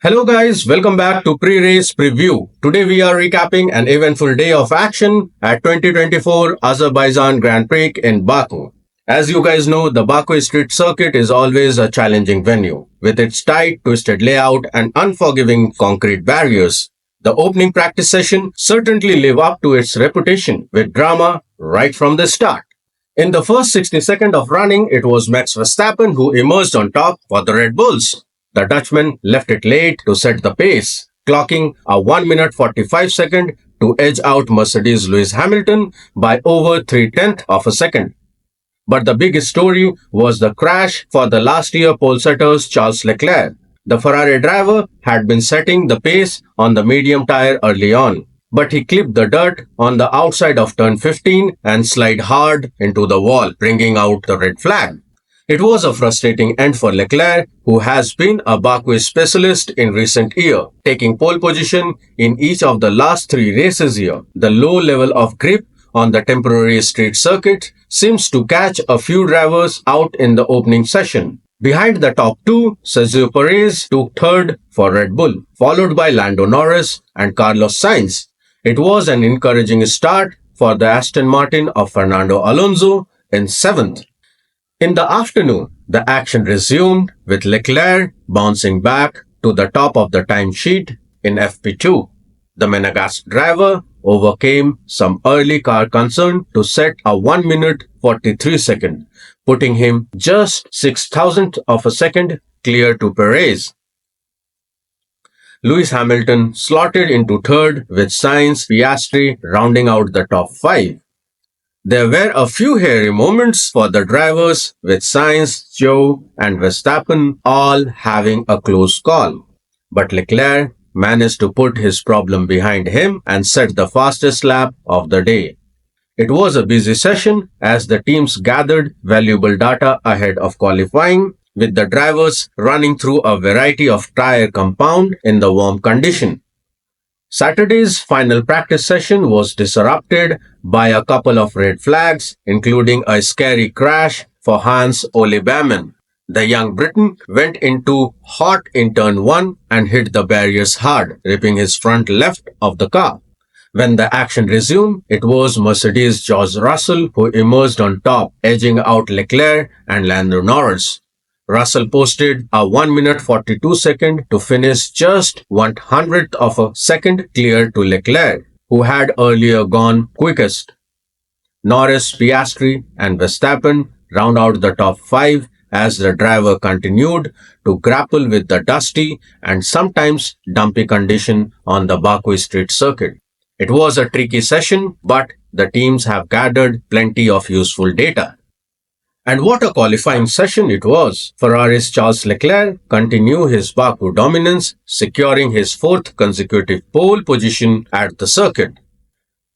Hello guys, welcome back to Pre-Race Preview. Today we are recapping an eventful day of action at 2024 Azerbaijan Grand Prix in Baku. As you guys know, the Baku street circuit is always a challenging venue, with its tight, twisted layout and unforgiving concrete barriers. The opening practice session certainly lived up to its reputation with drama right from the start. In the first 60 seconds of running, it was Max Verstappen who emerged on top for the Red Bulls. The Dutchman left it late to set the pace, clocking a 1 minute 45 second to edge out Mercedes Lewis Hamilton by over 3/10 of a second. But the biggest story was the crash for the last year pole setters Charles Leclerc. The Ferrari driver had been setting the pace on the medium tire early on, but he clipped the dirt on the outside of turn 15 and slid hard into the wall, bringing out the red flag. It was a frustrating end for Leclerc, who has been a Baku specialist in recent years, taking pole position in each of the last 3 races here. The low level of grip on the temporary street circuit seems to catch a few drivers out in the opening session. Behind the top 2, Sergio Perez took third for Red Bull, followed by Lando Norris and Carlos Sainz. It was an encouraging start for the Aston Martin of Fernando Alonso in 7th. In the afternoon, the action resumed with Leclerc bouncing back to the top of the timesheet in FP2. The Monegasque driver overcame some early car concern to set a 1 minute 43 second, putting him just 6,000th of a second clear to Perez. Lewis Hamilton slotted into third with Sainz Piastri rounding out the top 5. There were a few hairy moments for the drivers, with Sainz, Zhou and Verstappen all having a close call. But Leclerc managed to put his problem behind him and set the fastest lap of the day. It was a busy session as the teams gathered valuable data ahead of qualifying, with the drivers running through a variety of tire compound in the warm condition. Saturday's final practice session was disrupted by a couple of red flags, including a scary crash for Hans Ole Bammen. The young Briton went into hot in turn 1 and hit the barriers hard, ripping his front left of the car. When the action resumed, it was Mercedes' George Russell who emerged on top, edging out Leclerc and Lando Norris. Russell posted a 1 minute 42 second to finish just 1/100th of a second clear to Leclerc, who had earlier gone quickest. Norris, Piastri and Verstappen round out the top 5 as the driver continued to grapple with the dusty and sometimes dumpy condition on the Baku street circuit. It was a tricky session, but the teams have gathered plenty of useful data. And what a qualifying session it was. Ferrari's Charles Leclerc continued his Baku dominance, securing his 4th consecutive pole position at the circuit.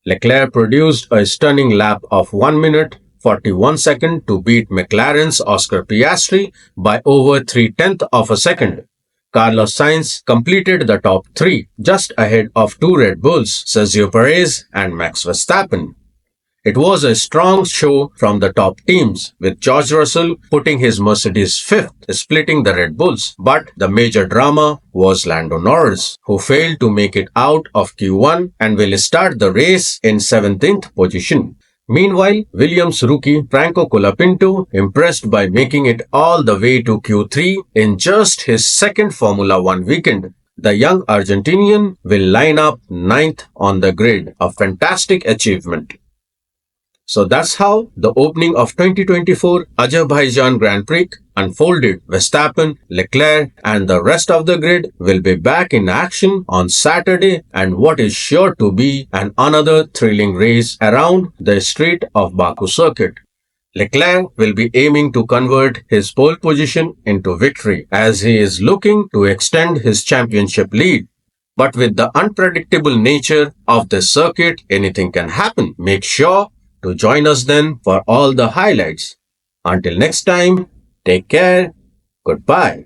Leclerc produced a stunning lap of 1 minute 41 second to beat McLaren's Oscar Piastri by over 3/10 of a second. Carlos Sainz completed the top 3, just ahead of 2 Red Bulls, Sergio Perez and Max Verstappen. It was a strong show from the top teams, with George Russell putting his Mercedes 5th, splitting the Red Bulls. But the major drama was Lando Norris, who failed to make it out of Q1 and will start the race in 17th position. Meanwhile, Williams rookie Franco Colapinto impressed by making it all the way to Q3 in just his second Formula 1 weekend. The young Argentinian will line up 9th on the grid, a fantastic achievement. So that's how the opening of 2024 Azerbaijan Grand Prix unfolded. Verstappen, Leclerc and the rest of the grid will be back in action on Saturday and what is sure to be another thrilling race around the street of Baku circuit. Leclerc will be aiming to convert his pole position into victory as he is looking to extend his championship lead. But with the unpredictable nature of the circuit, anything can happen. Make sure to join us then for all the highlights. Until next time, take care. Goodbye.